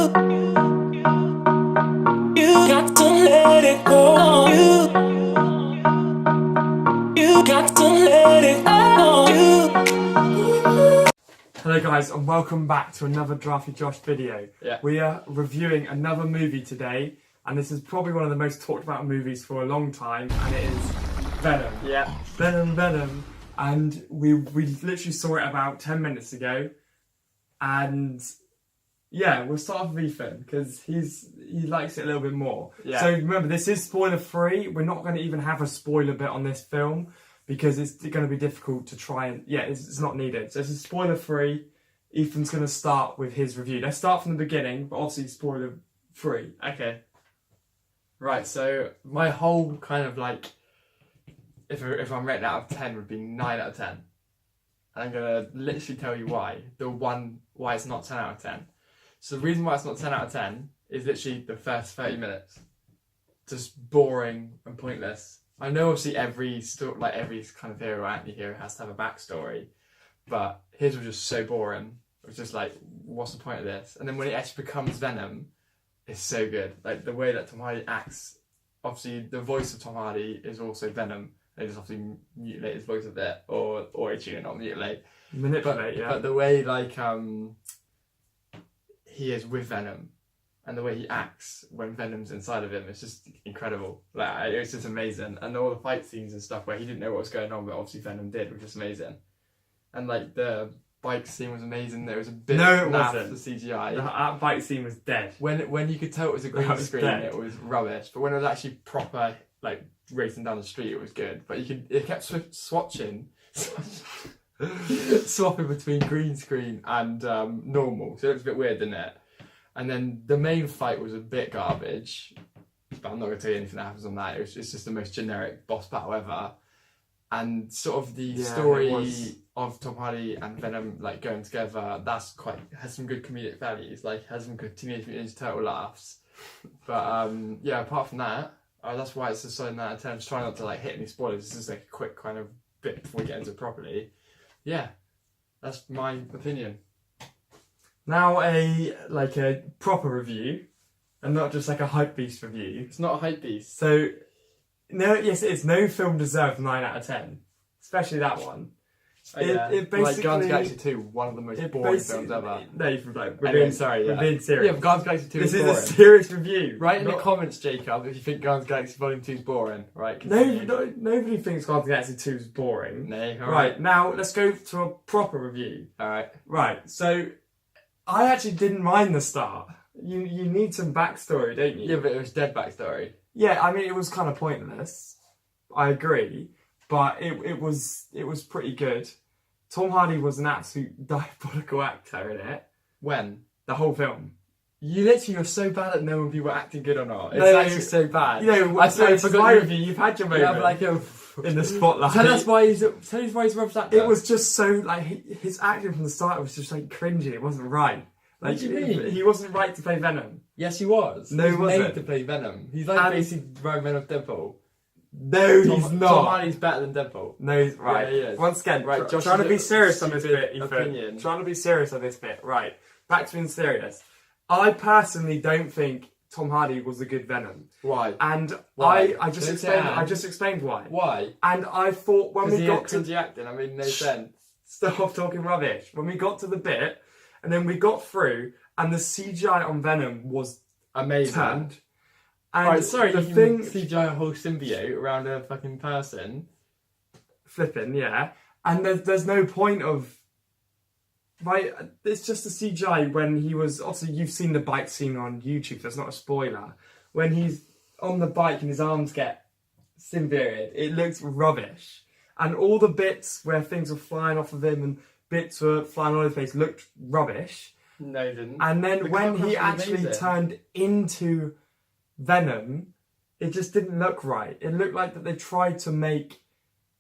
You got to let it go. You got to let it go. Hello guys and welcome back to another Giraffeyjosh video. We are reviewing another movie today, and this is probably one of the most talked about movies for a long time, and it is Venom. Venom. And we literally saw it about 10 minutes ago, and yeah, we'll start off with Ethan because he likes it a little bit more. So remember, this is spoiler free. We're not going to even have a spoiler bit on this film because it's going to be difficult to try and it's not needed. So this is spoiler free. Ethan's going to start with his review. Let's start from the beginning, but obviously spoiler free. Okay. Right, so my whole kind of like, if I'm rating out of 10, would be 9 out of 10. And I'm going to literally tell you why. Why it's not 10 out of 10. So the reason why it's not 10 out of 10 is literally the first 30 minutes. Just boring and pointless. I know obviously every kind of hero or anti-hero has to have a backstory, but his was just so boring. It was just like, what's the point of this? And then when it actually becomes Venom, it's so good. Like the way that Tom Hardy acts, obviously the voice of Tom Hardy is also Venom. They just obviously mutilate his voice a bit, or tune, not mutilate. Manipulate, But the way he is with Venom, and the way he acts when Venom's inside of him, it's just incredible. Like it's just amazing, and all the fight scenes and stuff where he didn't know what was going on, but obviously Venom did, which is amazing. And like the bike scene was amazing. There was a bit naff for CGI. That bike scene was dead. When you could tell it was a green screen, it was rubbish. But when it was actually proper, like racing down the street, it was good. But it kept swapping between green screen and normal, so it looks a bit weird, didn't it? And then the main fight was a bit garbage, but I'm not going to tell you anything that happens on that. It's just the most generic boss battle ever. And sort of the story of Tom Hardy and Venom like going together, has some good comedic values, like has some good Teenage Mutant Ninja Turtle laughs. But apart from that, that's why it's a solid 9 out of 10. I'm just trying not to like hit any spoilers. This is like a quick kind of bit before we get into it properly. Yeah, that's my opinion. Now a proper review, and not just like a hype beast review. It's not a hype beast. So, yes it is. No film deserves 9 out of 10, especially that one. It basically, like Guardians of the Galaxy 2, one of the most boring films ever. No, we're being serious. Yeah, but Guardians of the Galaxy 2 this is boring. a serious review. Write in the comments, Jacob, if you think Guardians of the Galaxy Volume 2 is boring. Right? Nobody thinks Guardians of the Galaxy 2 is boring. No, right, now let's go to a proper review. Alright. Right, so I actually didn't mind the start. You need some backstory, don't you? Yeah, but it was dead backstory. Yeah, I mean it was kind of pointless. I agree, but it was pretty good. Tom Hardy was an absolute diabolical actor in it. When? The whole film. You literally were so bad at knowing if you were acting good or not. It's actually so bad. You know, I forgot review. You've had your moment. Yeah, like in the spotlight. Tell us why he's rubbish actor. It was just so like his acting from the start was just like cringy. It wasn't right. Like, what do you mean? He wasn't right to play Venom. Yes, he was. No, he was made it? to play Venom. He's like basically Venom of Deadpool. No, he's not. Tom Hardy's better than Deadpool. No, he's right. Yeah, he is. Once again, right, Josh, trying to be serious on this bit, Ethan. Trying to be serious on this bit. Right, back to being serious. I personally don't think Tom Hardy was a good Venom. Why? And why? I just explained why. Why? And I thought when we got to the acting, I mean, no sense. Stop talking rubbish. When we got to the bit, and then we got through, and the CGI on Venom was amazing. Turned. And right, sorry, the you thing CGI a whole symbiote around a fucking person. Flipping, yeah. And there's no point of right. It's just a CGI when he was. Obviously, you've seen the bike scene on YouTube. That's not a spoiler. When he's on the bike and his arms get symbioted, it looks rubbish. And all the bits where things were flying off of him and bits were flying all over the place looked rubbish. No, it didn't. And then when he actually turned into Venom, it just didn't look right. It looked like that they tried to make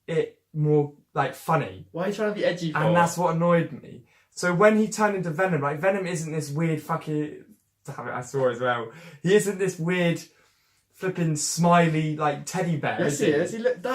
it more like funny. Why are you trying to be edgy for? And that's what annoyed me. So when he turned into Venom, like Venom isn't this weird fucking... Damn it, I saw it as well. He isn't this weird flipping smiley like teddy bear. Yes, he is.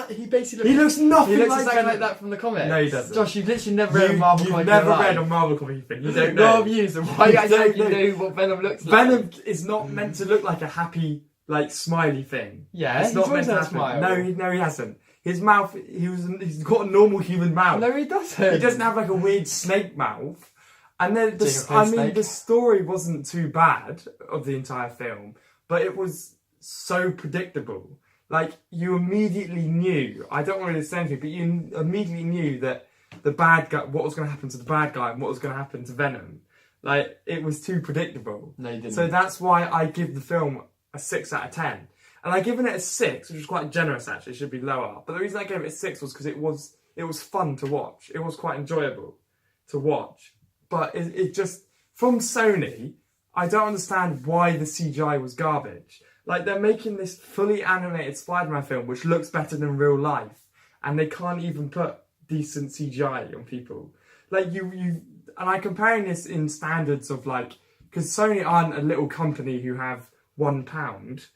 He basically looks nothing He looks like exactly Venom. like that from the comics. No, he doesn't. Josh, you've literally never read a Marvel comic. You've never read a Marvel comic, Ethan. You don't know. No, I've used them. Why you don't know what Venom looks like? Venom is not meant to look like a happy, like smiley thing. Yeah, it's not meant to happen. smile. No, he hasn't. His mouth, he's got a normal human mouth. No, he doesn't. He doesn't have like a weird snake mouth. And then the story wasn't too bad of the entire film, but it was so predictable. Like, you immediately knew, I don't want to say anything, but you immediately knew that the bad guy, what was going to happen to the bad guy and what was going to happen to Venom. Like, it was too predictable. No, you didn't. So that's why I give the film a 6 out of 10. And I've given it a 6, which was quite generous actually, it should be lower. But the reason I gave it a 6 was because it was fun to watch. It was quite enjoyable to watch. But it just, from Sony, I don't understand why the CGI was garbage. Like, they're making this fully animated Spider-Man film which looks better than real life, and they can't even put decent CGI on people. Like, and I'm comparing this in standards of, like, because Sony aren't a little company who have £1.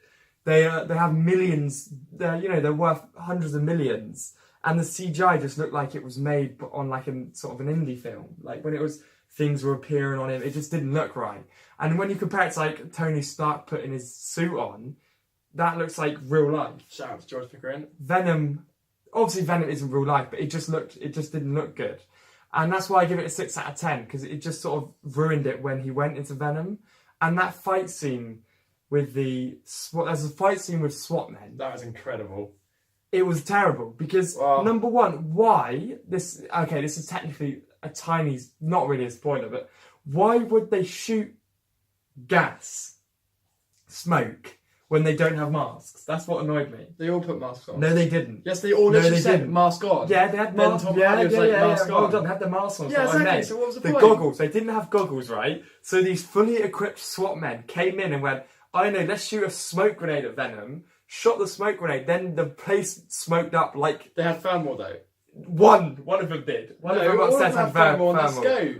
They have millions. They're worth hundreds of millions, and the CGI just looked like it was made on like a sort of an indie film. Like, when things were appearing on him, it just didn't look right. And when you compare it to like Tony Stark putting his suit on, that looks like real life. Shout out to George Pickering. Venom isn't real life, but it just didn't look good. And that's why I give it a 6 out of 10, because it just sort of ruined it when he went into Venom. And that fight scene with there's a fight scene with SWAT men. That was incredible. It was terrible because number one, this is technically a tiny, not really a spoiler, but why would they shoot smoke, when they don't have masks? That's what annoyed me. They all put masks on. No, they didn't. Yes, they all literally said mask on. Yeah, they had masks. Mask on. Well done, they had the masks on. Yeah, exactly. So what was the point? Goggles. They didn't have goggles, right? So these fully equipped SWAT men came in and went, I know, let's shoot a smoke grenade at Venom. Shot the smoke grenade, then the place smoked up like... They had thermal though. One of them did. One of them upstairs had thermal,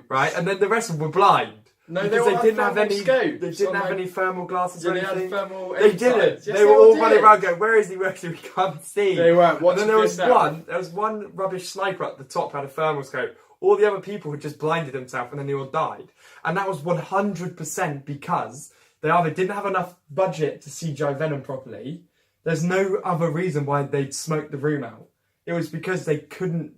right? And then the rest of them were blind. No, because they didn't have any. Scopes. They didn't have any thermal glasses or anything. They didn't. Yes, they were all running around going, "Where is he? Where is he? We can't see." They weren't. And then there was one rubbish sniper at the top who had a thermal scope. All the other people had just blinded themselves, and then they all died. And that was 100% because they either didn't have enough budget to CGI Venom properly. There's no other reason why they'd smoked the room out. It was because they couldn't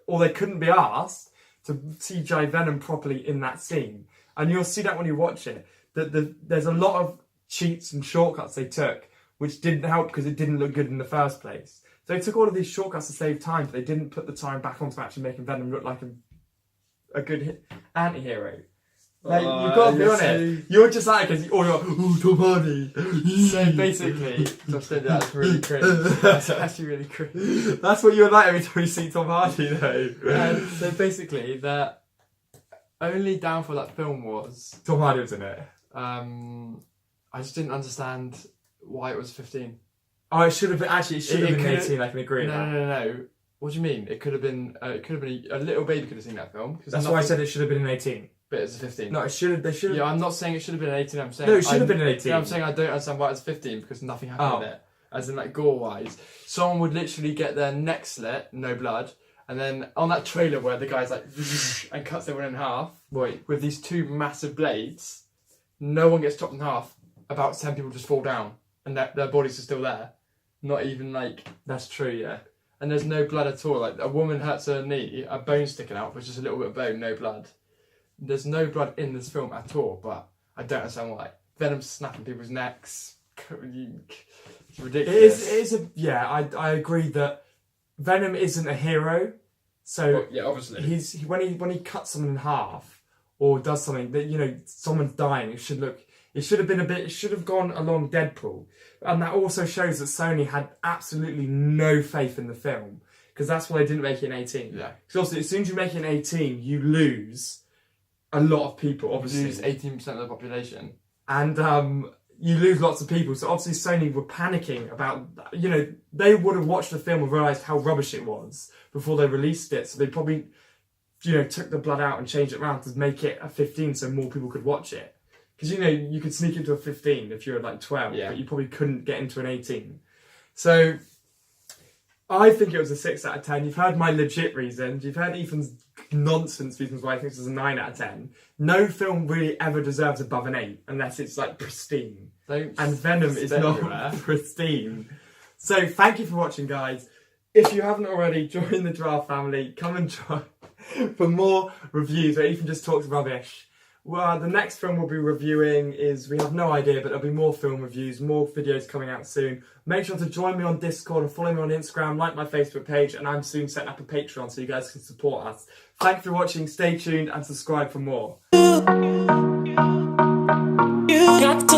be asked to CGI Venom properly in that scene. And you'll see that when you watch it, that there's a lot of cheats and shortcuts they took, which didn't help because it didn't look good in the first place. So they took all of these shortcuts to save time, but they didn't put the time back onto actually making Venom look like a good anti-hero. Like, you've got to be honest. You're just like, because you're like, oh, Tom Hardy. So basically, that's really cringe. That's actually really cringe. That's what you're like every time you see Tom Hardy, though. So basically, the only downfall of that film was... Tom Hardy was in it. I just didn't understand why it was 15. Oh, it should have been 18, I can agree with that. No. What do you mean? It could have been a little baby could have seen that film. That's why I said it should have been an 18. But it's a 15. No, they should have... Yeah, I'm not saying it should have been an 18, I'm saying... No, it should have been an 18. Yeah, I'm saying I don't understand why it's 15, because nothing happened in it. As in, like, gore-wise. Someone would literally get their neck slit, no blood, and then on that trailer where the guy's like... and cuts everyone in half, with these two massive blades, no one gets chopped in half, about 10 people just fall down, and their bodies are still there. Not even, like... That's true, yeah. And there's no blood at all. Like, a woman hurts her knee, a bone sticking out, but just a little bit of bone, no blood. There's no blood in this film at all, but I don't understand why. Venom's snapping people's necks. It's ridiculous. I agree that Venom isn't a hero. So obviously. When he cuts someone in half or does something that, someone's dying, it should have gone along Deadpool. And that also shows that Sony had absolutely no faith in the film, because that's why they didn't make it an 18. Yeah. Because obviously as soon as you make it an 18, you lose a lot of people, obviously. You lose 18% of the population. And you lose lots of people. So obviously Sony were panicking about, they would have watched the film and realised how rubbish it was before they released it. So they probably, took the blood out and changed it around to make it a 15 so more people could watch it. because you know you could sneak into a 15 if you're like 12, Yeah. but you probably couldn't get into an 18. So I think it was a 6 out of 10. You've heard my legit reasons. You've heard Ethan's nonsense reasons why I think this is a 9 out of 10. No film really ever deserves above an 8 unless it's like pristine. And Venom is not pristine. So thank you for watching, guys. If you haven't already, join the Giraffe family. Come and join for more reviews where Ethan just talks rubbish. Well, the next film we'll be reviewing is, we have no idea, but there'll be more film reviews, more videos coming out soon. Make sure to join me on Discord and follow me on Instagram, like my Facebook page, and I'm soon setting up a Patreon so you guys can support us. Thanks for watching, stay tuned and subscribe for more. You got to